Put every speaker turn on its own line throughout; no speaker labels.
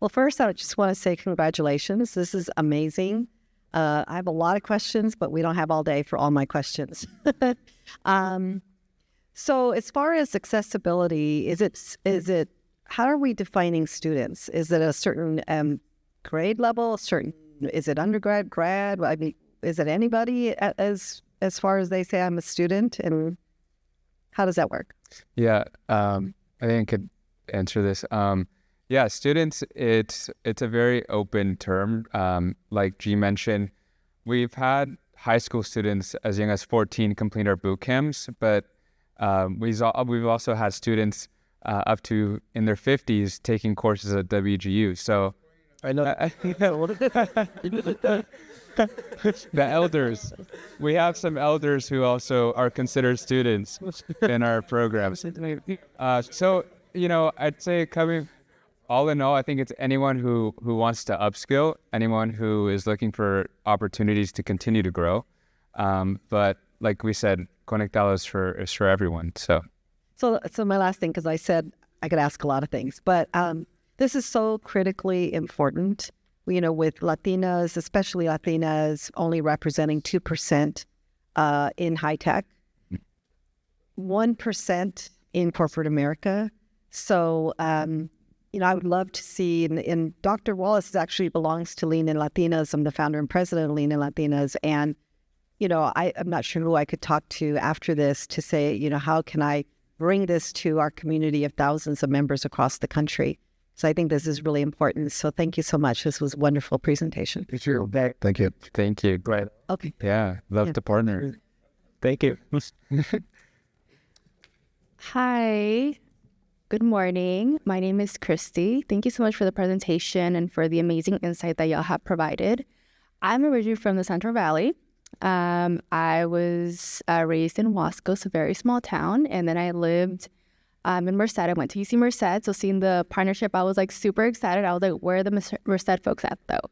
Well, first, I just want to say congratulations. This is amazing. I have a lot of questions, but we don't have all day for all my questions. So as far as accessibility, is it, how are we defining students? Is it a certain grade level, is it undergrad, grad? I mean, is it anybody as far as they say I'm a student, and how does that work?
Yeah, I think I could answer this. Yeah, students, it's a very open term. Like G mentioned, we've had high school students as young as 14 complete our boot camps, but we've also had students up to in their 50s taking courses at WGU. So
I know.
The elders, we have some elders who also are considered students in our programs. So, I'd say coming all in all, I think it's anyone who wants to upskill, anyone who is looking for opportunities to continue to grow. But like we said, Conectado is for everyone. So
my last thing, because I said I could ask a lot of things, but this is so critically important. With Latinas, especially Latinas, only representing 2% in high tech, 1% in corporate America. So, I would love to see, and Dr. Wallace actually belongs to Lean in Latinas. I'm the founder and president of Lean in Latinas. And, I'm not sure who I could talk to after this to say, how can I bring this to our community of thousands of members across the country? So I think this is really important. So thank you so much. This was a wonderful presentation.
Thank you.
Thank you. Great.
Okay.
Yeah, love to partner.
Thank you.
Hi. Good morning. My name is Christy. Thank you so much for the presentation and for the amazing insight that y'all have provided. I'm originally from the Central Valley. I was raised in Wasco, a very small town, and then I lived in Merced. I went to UC Merced, so seeing the partnership, I was like super excited. I was like, where are the Merced folks at though?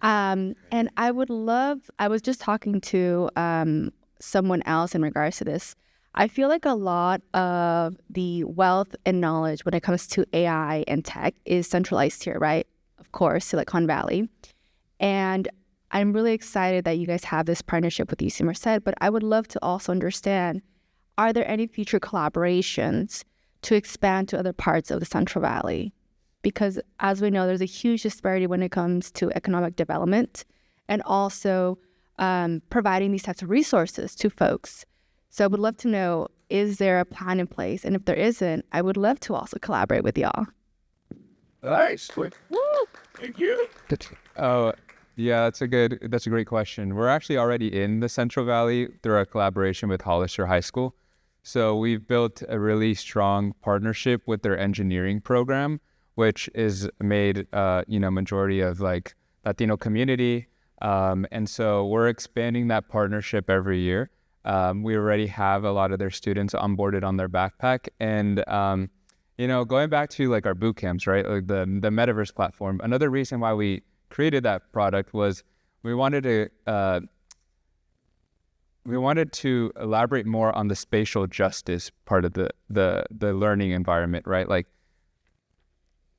And I was just talking to someone else in regards to this. I feel like a lot of the wealth and knowledge when it comes to AI and tech is centralized here, right? Of course, Silicon Valley. And I'm really excited that you guys have this partnership with UC Merced, but I would love to also understand, are there any future collaborations to expand to other parts of the Central Valley? Because as we know, there's a huge disparity when it comes to economic development and also providing these types of resources to folks. So I would love to know, is there a plan in place? And if there isn't, I would love to also collaborate with y'all.
Nice. Woo. Thank you.
Oh, yeah, that's a great question. We're actually already in the Central Valley through our collaboration with Hollister High School. So we've built a really strong partnership with their engineering program, which is made, majority of like Latino community. And so we're expanding that partnership every year. We already have a lot of their students onboarded on their backpack. And, going back to like our boot camps, right? Like the Metaverse platform, another reason why we created that product was we wanted to elaborate more on the spatial justice part of the learning environment, right? Like,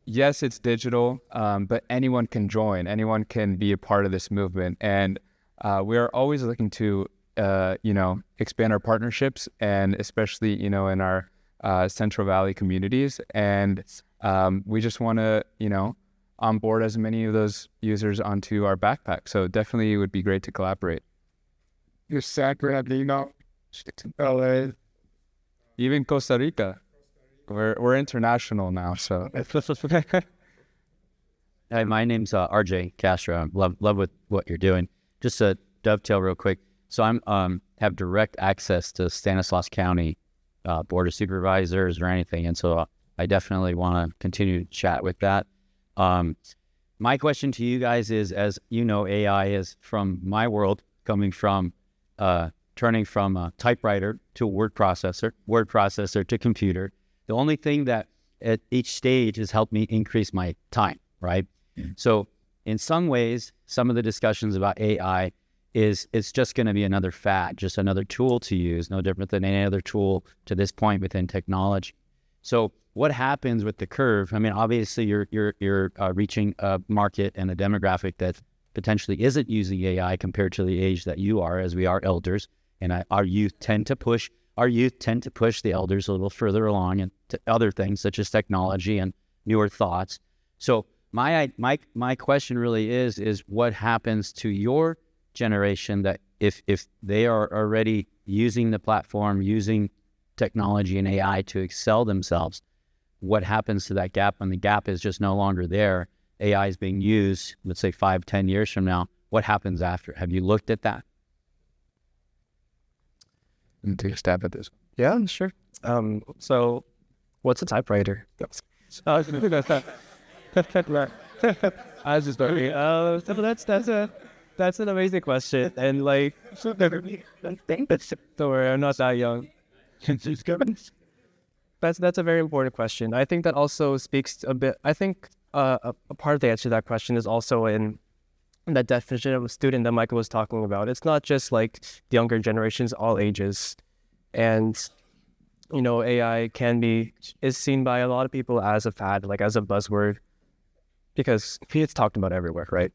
yes, it's digital, but anyone can join, anyone can be a part of this movement. And we are always looking to, expand our partnerships, and especially, in our Central Valley communities. And we just want to, onboard as many of those users onto our backpack. So definitely it would be great to collaborate.
You're Sacramento, LA,
even Costa Rica. We're international now, so.
Hi, my name's RJ Castro. Love with what you're doing. Just to dovetail real quick. So I'm have direct access to Stanislaus County Board of Supervisors or anything, and so I definitely want to continue to chat with that. My question to you guys is, as you know, AI is from my world, coming from turning from a typewriter to a word processor to computer. The only thing that at each stage has helped me increase my time, right? So in some ways, some of the discussions about AI is it's just going to be another fad, just another tool to use, no different than any other tool to this point within technology. So what happens with the curve? I mean, obviously you're reaching a market and a demographic that potentially isn't using AI compared to the age that you are, as we are elders, and our youth tend to push the elders a little further along into other things such as technology and newer thoughts. So my question really is what happens to your generation that if they are already using the platform, using technology and AI to excel themselves, what happens to that gap when the gap is just no longer there? AI is being used, let's say 5-10 years from now. What happens after? Have you looked at that?
And take a stab at this.
Yeah, sure. So what's a typewriter?
I was just starting.
That's an amazing question. And like, don't worry, I'm not that young. That's a very important question. I think that also speaks a bit. I think a part of the answer to that question is also in that definition of a student that Michael was talking about. It's not just like the younger generations, all ages. And, you know, AI is seen by a lot of people as a fad, like as a buzzword, because it's talked about everywhere, right?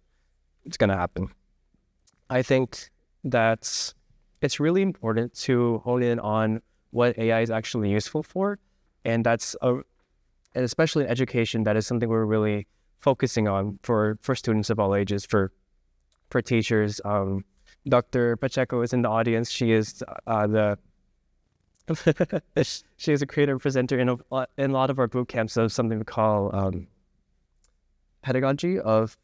It's going to happen. I think that it's really important to hone in on what AI is actually useful for. And and especially in education, that is something we're really focusing on for students of all ages, for teachers. Dr. Pacheco is in the audience. She is she is a creator and presenter in a lot of our boot camps of something we call pedagogy, of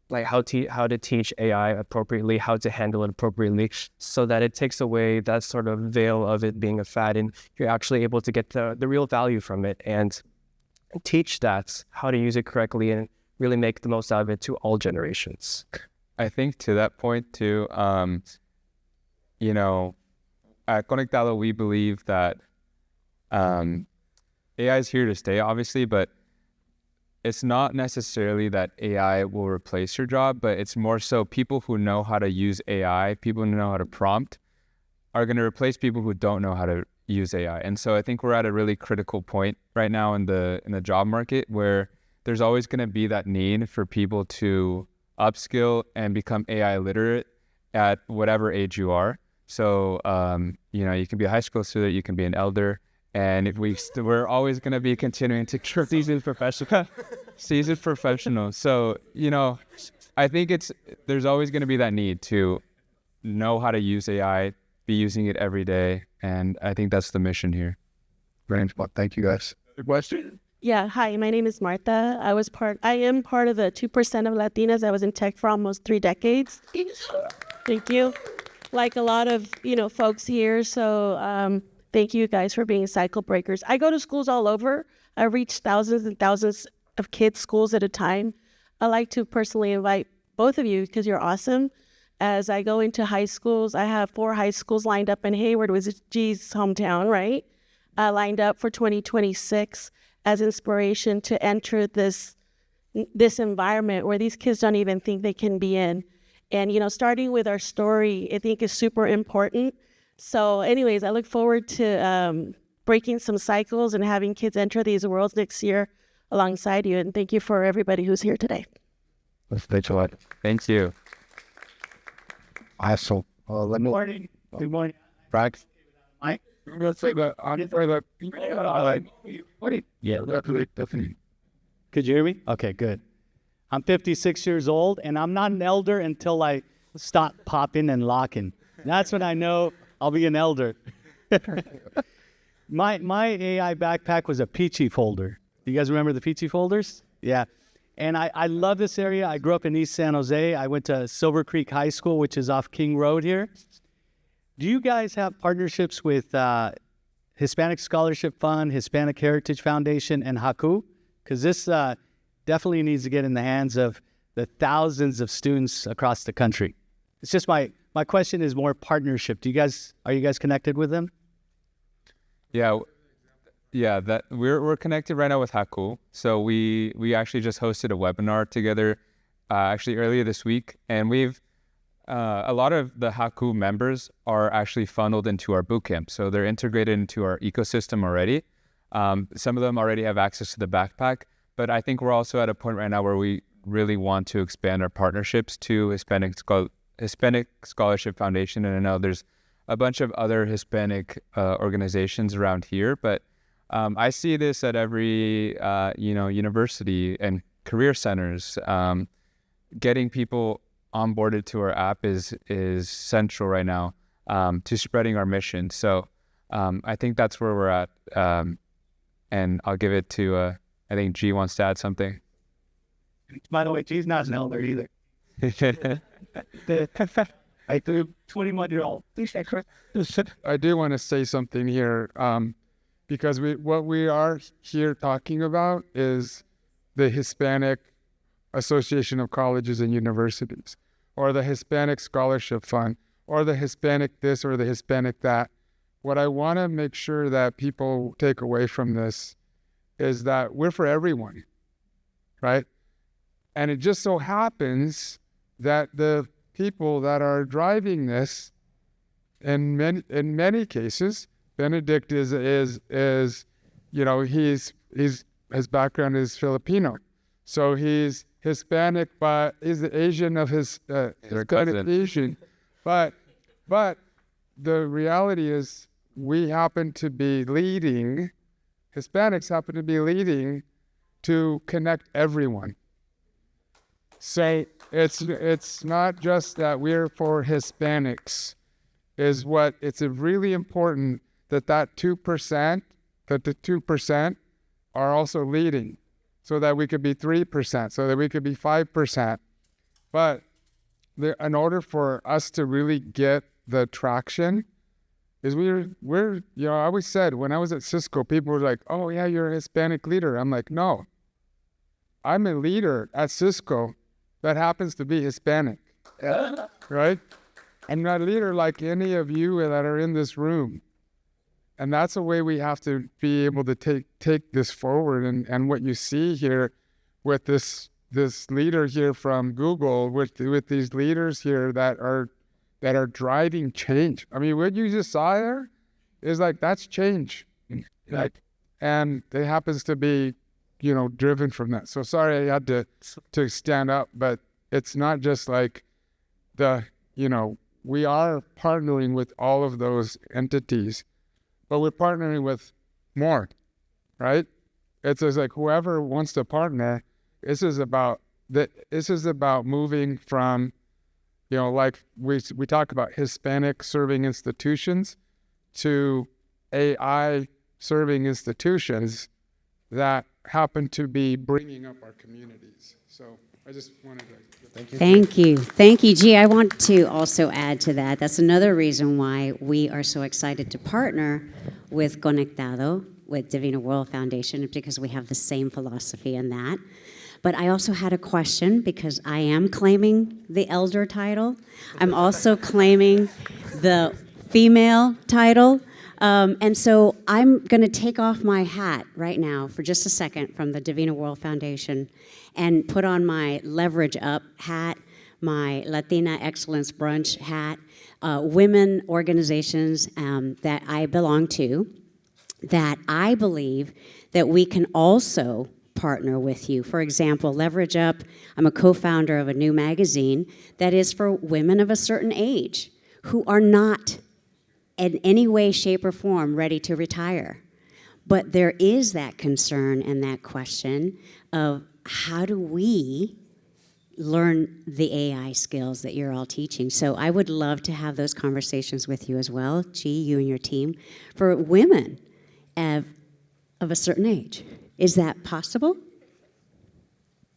like how to teach AI appropriately, how to handle it appropriately, so that it takes away that sort of veil of it being a fad, and you're actually able to get the real value from it and teach that how to use it correctly and really make the most out of it to all generations.
I think to that point too, you know, at Conectado, we believe that AI is here to stay, obviously, but it's not necessarily that AI will replace your job, but it's more so people who know how to use AI, people who know how to prompt, are going to replace people who don't know how to use AI. And so I think we're at a really critical point right now in the job market where there's always going to be that need for people to upskill and become AI literate at whatever age you are. So, you know, you can be a high school student, you can be an elder, and if we're always going to be continuing to seasoned professional. So, you know, I think there's always going to be that need to know how to use AI, be using it every day, and I think that's the mission here.
Very well, thank you guys. The question?
Yeah, hi, my name is Martha. I am part of the 2% of Latinas. I was in tech for almost 3 decades. Thank you. Like a lot of, you know, folks here. So thank you guys for being cycle breakers. I go to schools all over. I reach thousands and thousands of kids' schools at a time. I like to personally invite both of you because you're awesome. As I go into high schools, I have 4 high schools lined up in Hayward, which is G's hometown, right? Lined up for 2026 as inspiration to enter this environment where these kids don't even think they can be in. And, you know, starting with our story, I think is super important. So anyways, I look forward to breaking some cycles and having kids enter these worlds next year alongside you. And thank you for everybody who's here today.
Thanks a lot.
Thank you.
Awesome. Good morning. Good morning. Frank? Mike? I'm going to say that
Yeah.
definitely.
Could you hear me? Okay, good. I'm 56 years old, and I'm not an elder until I stop popping and locking. That's when I know I'll be an elder. My AI backpack was a Pt2 folder. You guys remember the Pt2 folders? Yeah. And I love this area. I grew up in East San Jose. I went to Silver Creek High School, which is off King Road here. Do you guys have partnerships with Hispanic Scholarship Fund, Hispanic Heritage Foundation, and HAKU? Because this definitely needs to get in the hands of the thousands of students across the country. It's just my question is more partnership. Are you guys connected with them?
Yeah, that we're connected right now with HAKU. So we actually just hosted a webinar together actually earlier this week, and we've a lot of the HAKU members are actually funneled into our bootcamp. So they're integrated into our ecosystem already. Some of them already have access to the backpack, but I think we're also at a point right now where we really want to expand our partnerships to Hispanic Scholarship Foundation. And I know there's a bunch of other Hispanic organizations around here, but I see this at every university and career centers. Getting people onboarded to our app is central right now to spreading our mission. So I think that's where we're at. And I'll give it to, I think G wants to add something.
By the way, G's not an elder either. I do 21-year-old.
I do want to say something here, because what we are here talking about is the Hispanic Association of Colleges and Universities, or the Hispanic Scholarship Fund, or the Hispanic this or the Hispanic that. What I want to make sure that people take away from this is that we're for everyone, right? And it just so happens that the people that are driving this, in many cases, Benedict is his background is Filipino, so he's Hispanic, but he's the Asian of his kind of Asian, but the reality is we happen to be leading. Hispanics happen to be leading to connect everyone. So it's not just that we're for Hispanics. It's really important that the 2% are also leading, so that we could be 3%, so that we could be 5%. But in order for us to really get the traction, is I always said when I was at Cisco, people were like, "Oh yeah, you're a Hispanic leader." I'm like, no, I'm a leader at Cisco that happens to be Hispanic, right? I'm not a leader like any of you that are in this room. And that's the way we have to be able to take this forward. And what you see here with this leader here from Google, with these leaders here that are driving change. I mean, what you just saw there is like, that's change. And it happens to be, driven from that. So sorry I had to stand up, but it's not just like we are partnering with all of those entities, but we're partnering with more, right? It's just like whoever wants to partner, this is about moving from, like we talk about Hispanic serving institutions to AI serving institutions that happen to be bringing up our communities. So I just wanted to thank you.
Thank you, G. I want to also add to that. That's another reason why we are so excited to partner with Conectado, with Divina World Foundation, because we have the same philosophy in that. But I also had a question, because I am claiming the elder title. I'm also claiming the female title. And so I'm going to take off my hat right now for just a second from the Divina World Foundation and put on my Leverage Up hat, my Latina Excellence Brunch hat, women organizations that I belong to, that I believe that we can also partner with you. For example, Leverage Up, I'm a co-founder of a new magazine that is for women of a certain age who are not in any way, shape, or form ready to retire. But there is that concern and that question of how do we learn the AI skills that you're all teaching? So I would love to have those conversations with you as well, G, you and your team, for women of a certain age. Is that possible?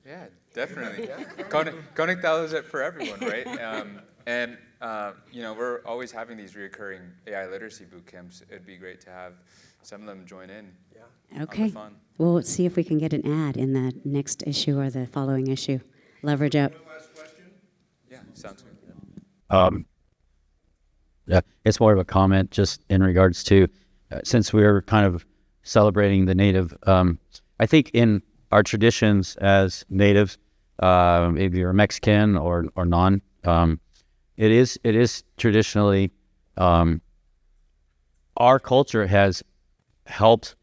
Yeah, definitely. Conectado is it for everyone, right? We're always having these recurring AI literacy boot camps. It'd be great to have some of them join in. Yeah.
Okay.
On the fun.
Well, let's see if we can get an ad in the next issue or the following issue. Leverage Up.
One last question?
Yeah, sounds good.
Yeah, it's more of a comment just in regards to, since we're kind of celebrating the Native, I think in our traditions as Natives, if you're Mexican or non, it is traditionally, our culture has helped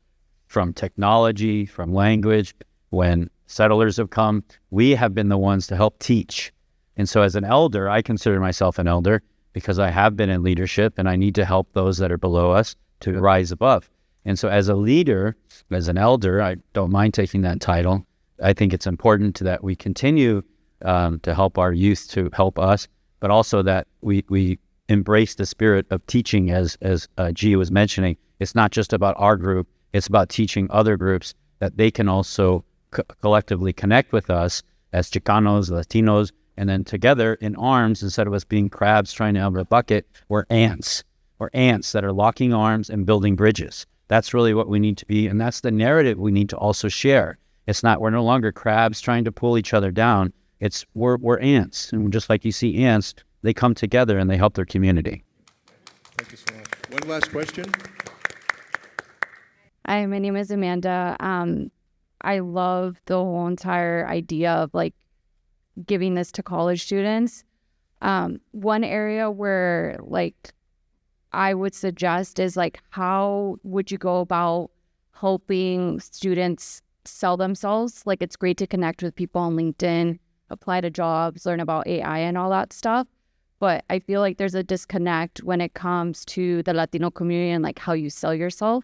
from technology, from language. When settlers have come, we have been the ones to help teach. And so as an elder, I consider myself an elder because I have been in leadership and I need to help those that are below us to rise above. And so as a leader, as an elder, I don't mind taking that title. I think it's important that we continue to help our youth to help us, but also that we embrace the spirit of teaching as G was mentioning. It's not just about our group, it's about teaching other groups that they can also collectively connect with us as Chicanos, Latinos, and then together in arms, instead of us being crabs trying to have a bucket, we're ants. We're ants that are locking arms and building bridges. That's really what we need to be, and that's the narrative we need to also share. It's not, we're no longer crabs trying to pull each other down. It's we're ants, and just like you see ants, they come together and they help their community.
Thank you so much. One last question.
Hi, my name is Amanda. I love the whole entire idea of like giving this to college students. One area where like I would suggest is like, how would you go about helping students sell themselves? Like, it's great to connect with people on LinkedIn, apply to jobs, learn about AI and all that stuff. But I feel like there's a disconnect when it comes to the Latino community and like how you sell yourself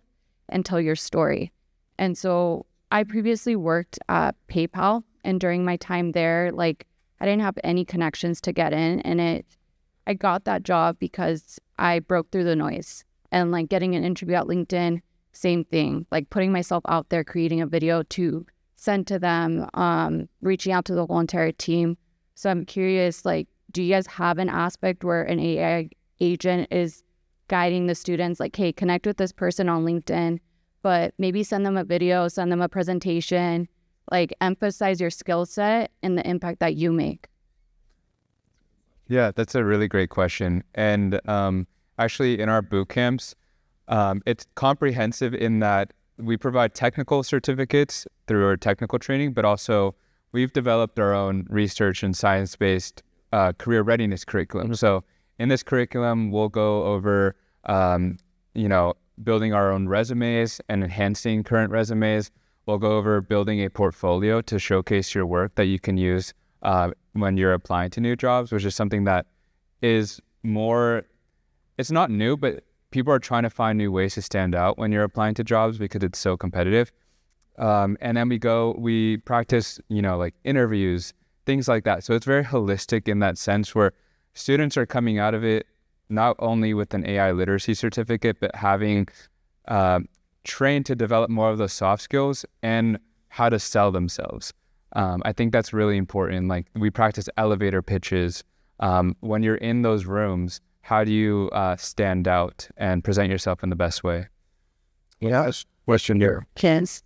and tell your story. And so I previously worked at PayPal, and during my time there, like I didn't have any connections to get in, and I got that job because I broke through the noise. And like getting an interview at LinkedIn, same thing, like putting myself out there, creating a video to send to them, reaching out to the whole entire team. So I'm curious, like, do you guys have an aspect where an AI agent is guiding the students, like, hey, connect with this person on LinkedIn, but maybe send them a video, send them a presentation, like emphasize your skill set and the impact that you make?
Yeah, that's a really great question. And actually in our boot camps, it's comprehensive in that we provide technical certificates through our technical training, but also we've developed our own research and science-based career readiness curriculum. So in this curriculum, we'll go over, building our own resumes and enhancing current resumes. We'll go over building a portfolio to showcase your work that you can use when you're applying to new jobs, which is something that is more, it's not new, but people are trying to find new ways to stand out when you're applying to jobs because it's so competitive. And then we practice, like interviews, things like that. So it's very holistic in that sense where students are coming out of it not only with an AI literacy certificate, but having trained to develop more of those soft skills and how to sell themselves. I think that's really important. Like we practice elevator pitches. When you're in those rooms, how do you stand out and present yourself in the best way?
Yes. Question here.
Kids.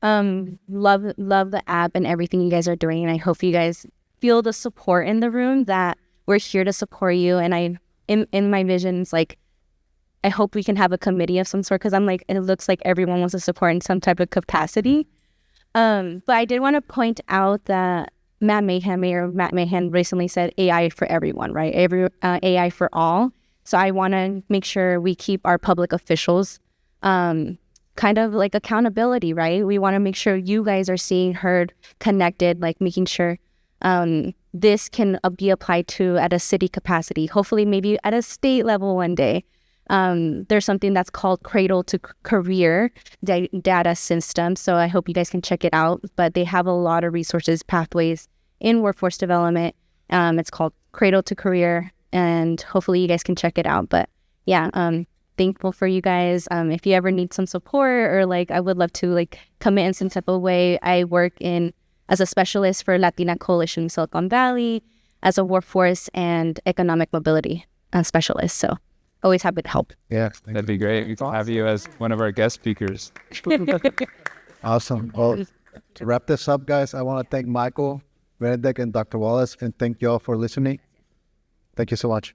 Love the app and everything you guys are doing. And I hope you guys feel the support in the room, that we're here to support you. And in my visions, like, I hope we can have a committee of some sort, because I'm like, it looks like everyone wants to support in some type of capacity. But I did want to point out that Mayor Matt Mahan recently said AI for everyone, right? AI for all. So I want to make sure we keep our public officials kind of like accountability, right? We want to make sure you guys are seen, heard, connected, like making sure this can be applied to at a city capacity, hopefully maybe at a state level one day. There's something that's called Cradle to Career data system. So I hope you guys can check it out. But they have a lot of resources, pathways in workforce development. It's called Cradle to Career, and hopefully you guys can check it out. But yeah, thankful for you guys. If you ever need some support, or like, I would love to like commit in some type of way. I work as a specialist for Latina Coalition Silicon Valley, as a workforce and economic mobility specialist. So always happy to help.
Yeah,
that'd be great. We can have you as one of our guest speakers.
Awesome. Well, to wrap this up, guys, I want to thank Michael, Benedict, and Dr. Wallace, and thank you all for listening. Thank you so much.